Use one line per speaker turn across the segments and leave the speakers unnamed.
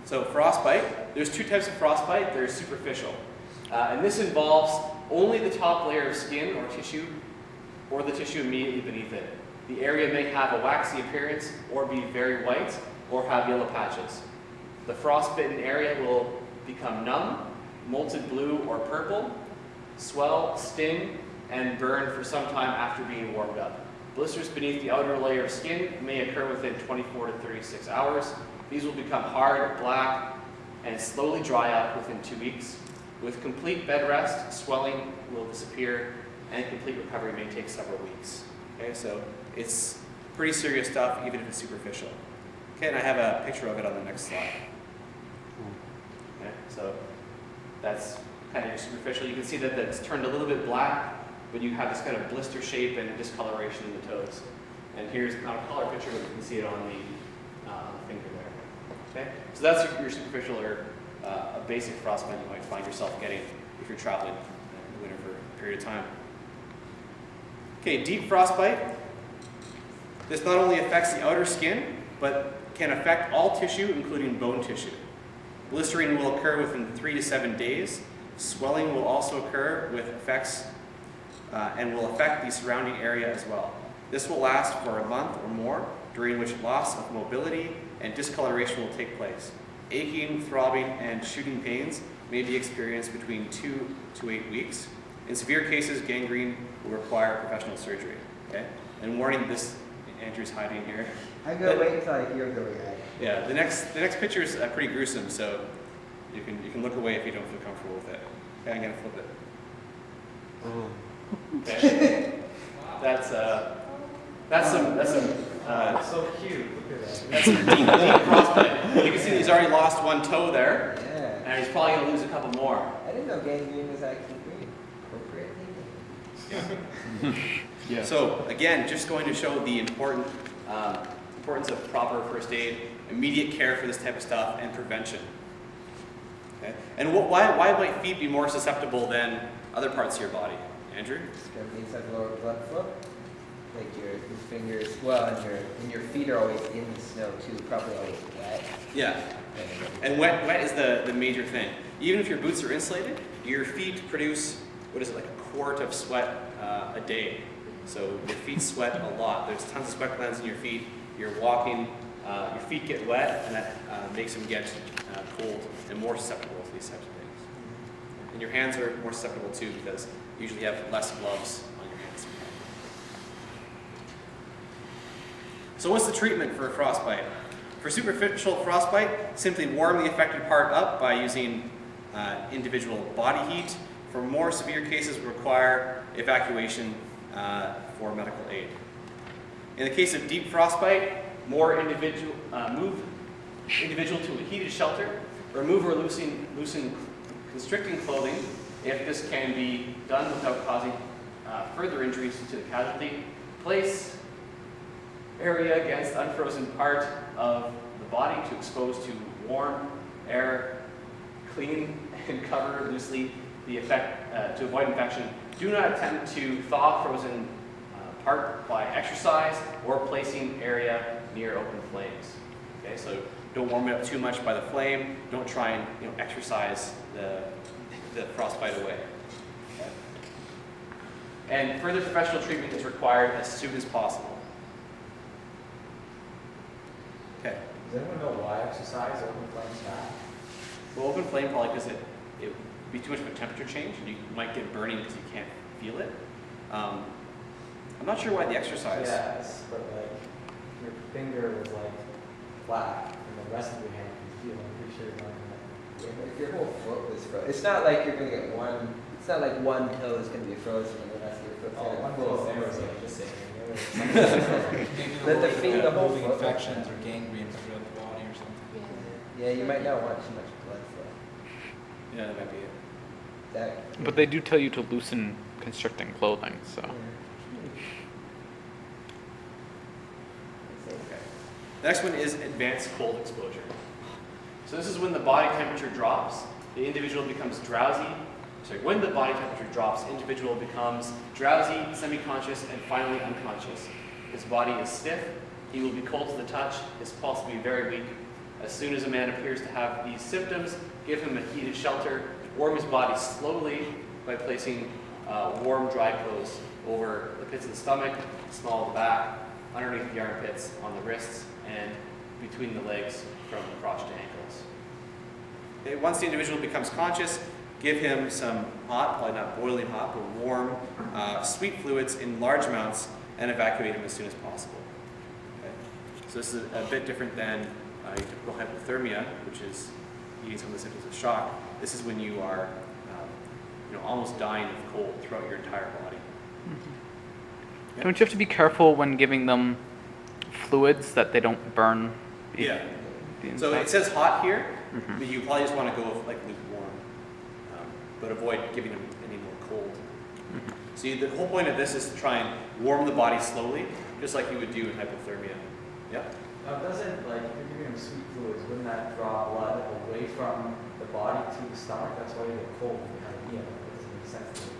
So frostbite, there's two types of frostbite. There's superficial. And this involves only the top layer of skin or tissue, or the tissue immediately beneath it. The area may have a waxy appearance, or be very white, or have yellow patches. The frostbitten area will become numb, molted blue or purple, swell, sting, and burn for some time after being warmed up. Blisters beneath the outer layer of skin may occur within 24 to 36 hours. These will become hard, black, and slowly dry up within 2 weeks. With complete bed rest, swelling will disappear, and complete recovery may take several weeks. Okay, so it's pretty serious stuff, even if it's superficial. Okay, and I have a picture of it on the next slide. Okay, so that's kind of superficial. You can see that it's turned a little bit black, but you have this kind of blister shape and discoloration in the toes. And here's not a color picture, but you can see it on the finger there. Okay, so that's your superficial or a basic frostbite you might find yourself getting if you're traveling in the winter for a period of time. Okay, deep frostbite. This not only affects the outer skin, but can affect all tissue, including bone tissue. Blistering will occur within 3 to 7 days. Swelling will also occur with effects and will affect the surrounding area as well. This will last for a month or more, during which loss of mobility and discoloration will take place. Aching, throbbing, and shooting pains may be experienced between 2 to 8 weeks. In severe cases, gangrene will require professional surgery. Okay? And warning, this Andrew's hiding here.
I'm gonna wait until I hear the reaction.
Yeah, the next picture is pretty gruesome, so you can look away if you don't feel comfortable with it. Okay, I'm gonna flip it. Okay. That's
so cute. Look at that.
That's some deep frostbite. You can see he's already lost one toe there,
Yeah.
and he's probably gonna lose a couple more.
I didn't know gangrene was actually green. Appropriately.
Yeah. So again, just going to show the importance of proper first aid, immediate care for this type of stuff, and prevention. Okay. And why might feet be more susceptible than other parts of your body, Andrew?
It's gonna be some lower blood flow. Like your fingers, well, and your feet are always in the snow too, probably always wet.
Yeah. And wet is the major thing. Even if your boots are insulated, your feet produce, what is it, like a quart of sweat a day. So your feet sweat a lot. There's tons of sweat glands in your feet. You're walking, your feet get wet, and that makes them get cold and more susceptible to these types of things. And your hands are more susceptible too, because you usually have less gloves on your hands. So what's the treatment for a frostbite? For superficial frostbite, simply warm the affected part up by using individual body heat. For more severe cases, require evacuation for medical aid. In the case of deep frostbite, move individual to a heated shelter. Remove or loosen constricting clothing if this can be done without causing further injuries to the casualty. Place area against unfrozen part of the body to expose to warm air. Clean and cover loosely the effect to avoid infection. Do not attempt to thaw frozen part by exercise or placing area near open flames. Okay, so don't warm it up too much by the flame. Don't try and exercise the frostbite away. Okay. And further professional treatment is required as soon as possible. Okay.
Does anyone know why exercise open flames bad?
Well, open flame probably because it would be too much of a temperature change, and you might get burning because you can't feel it. I'm not sure why the exercise.
Yes, but like your finger was like flat, and the rest of your hand can feel. I'm pretty sure you're not gonna.
Yeah, but if your whole foot was frozen, it's not like you're gonna get one. It's not like one toe is gonna be frozen and the rest of your foot's
Oh,
gonna
one
be full
foot there
frozen.
was like just saying.
Let the feet, the whole foot.
infections or gangrene throughout the body or something.
Yeah, you might not want too much blood flow.
Yeah, that might be it.
That.
But they do tell you to loosen constricting clothing, so.
Yeah.
Okay. The next one is advanced cold exposure. So this is when the body temperature drops, the individual becomes drowsy. Sorry, when the body temperature drops, the individual becomes drowsy, semi-conscious, and finally unconscious. His body is stiff, he will be cold to the touch, his pulse will be very weak, As soon as a man appears to have these symptoms, give him a heated shelter, warm his body slowly by placing warm, dry clothes over the pits of the stomach, small of the back, underneath the armpits, on the wrists, and between the legs from crotch to ankles. Okay, once the individual becomes conscious, give him some hot, probably not boiling hot, but warm, sweet fluids in large amounts and evacuate him as soon as possible. Okay? So this is a bit different than your typical hypothermia, which is getting some of the symptoms of shock. This is when you are almost dying of cold throughout your entire body.
Mm-hmm. Don't you have to be careful when giving them fluids that they don't burn?
Yeah.
The
So
inside?
it says hot here,
Mhm.
but you probably just want to go with like lukewarm, but avoid giving them any more cold.
Mhm.
See, the whole point of this is to try and warm the body slowly, just like you would do in hypothermia. Yeah.
Now, doesn't, like, if you're giving them sweet fluids, wouldn't that draw blood away from the body to the stomach? That's why you get cold when you have a meal. That doesn't make sense to me.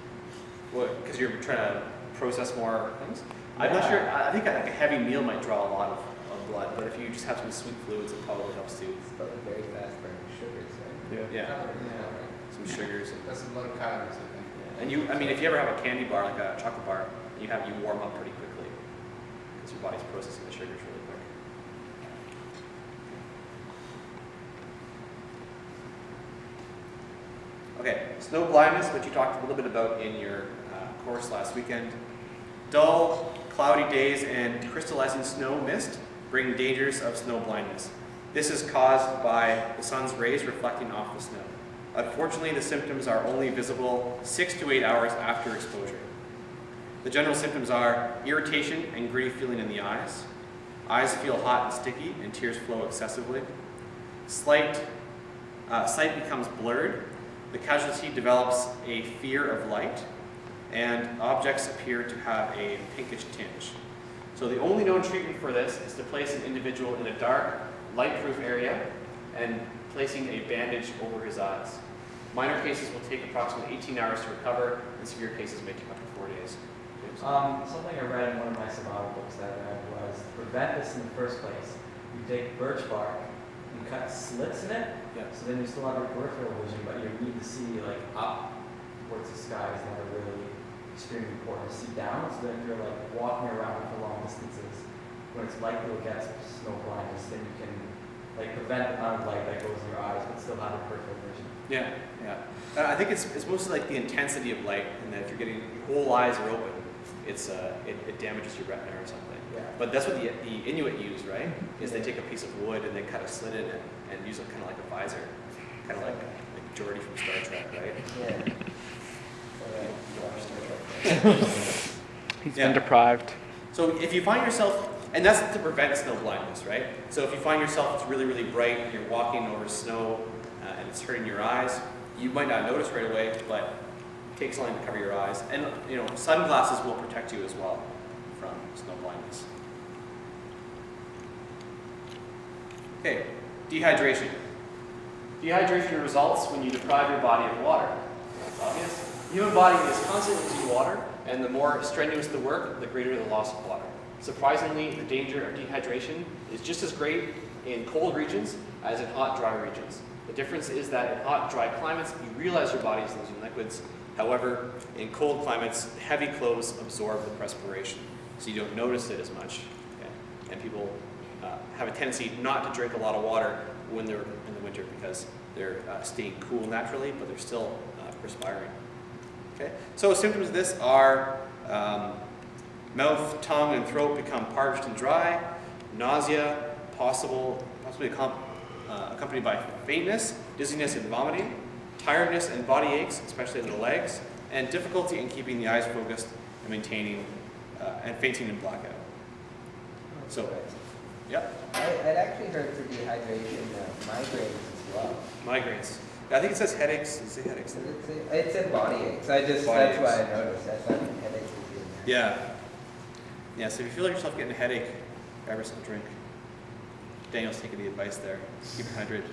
What? Because you're trying to process more things. I'm not sure. I think like a heavy meal might draw a lot of blood, but if you just have some sweet fluids, it probably helps too.
It's about very fast burning sugars, right?
Yeah.
Yeah.
Some sugars.
That's a lot of calories, I think.
And if you ever have a candy bar, like a chocolate bar, you warm up pretty quickly because your body's processing the sugars really quick. Okay, snow blindness, which you talked a little bit about in your course last weekend. Dull, cloudy days and crystallizing snow mist bring dangers of snow blindness. This is caused by the sun's rays reflecting off the snow. Unfortunately, the symptoms are only visible 6 to 8 hours after exposure. The general symptoms are irritation and gritty feeling in the eyes. Eyes feel hot and sticky and tears flow excessively. Sight becomes blurred. The casualty develops a fear of light, and objects appear to have a pinkish tinge. So the only known treatment for this is to place an individual in a dark, light-proof area and placing a bandage over his eyes. Minor cases will take approximately 18 hours to recover, and severe cases may take up to 4 days. James?
Something I read in one of my somatic books that I read was, to prevent this in the first place, you take birch bark and cut slits in it,
Yeah.
so then you still have your peripheral vision, but you need to see like up towards the sky is never really extremely important to see down, so then if you're like walking around for long distances, when it's likely to get snow blindness, then you can like prevent the amount of light that goes in your eyes, but still have your peripheral vision.
Yeah, yeah. I think it's mostly like the intensity of light, and that if you're getting your whole eyes are open, it damages your retina or something.
Yeah.
But that's what the Inuit use, right? Is they take a piece of wood and they cut a slit in it and use it kind of like a visor, kind of like Geordi from Star Trek, right?
Yeah.
He's
Yeah.
been deprived.
So if you find yourself, and that's to prevent snow blindness, right? So if you find yourself it's really, really bright and you're walking over snow and it's hurting your eyes, you might not notice right away, but it takes something to cover your eyes. And sunglasses will protect you as well from snow blindness. Okay, dehydration. Dehydration results when you deprive your body of water. That's obvious. The human body is constantly losing water, and the more strenuous the work, the greater the loss of water. Surprisingly, the danger of dehydration is just as great in cold regions as in hot, dry regions. The difference is that in hot, dry climates, you realize your body is losing liquids. However, in cold climates, heavy clothes absorb the perspiration, so you don't notice it as much. Okay? And people have a tendency not to drink a lot of water when they're in the winter because they're staying cool naturally, but they're still perspiring. Okay? So symptoms of this are mouth, tongue, and throat become parched and dry, nausea, possibly accompanied by faintness, dizziness, and vomiting, tiredness and body aches, especially in the legs, and difficulty in keeping the eyes focused and maintaining and fainting and blackout. So, yep.
I'd actually heard for dehydration migraines as well.
Migraines. I think it says headaches. Does it say headaches?
It said body aches. That's why I noticed. I thought headaches would be in there.
Yeah. Yeah, so if you feel like yourself getting a headache, grab yourself a drink. Daniel's taking the advice there. Keep hydrated.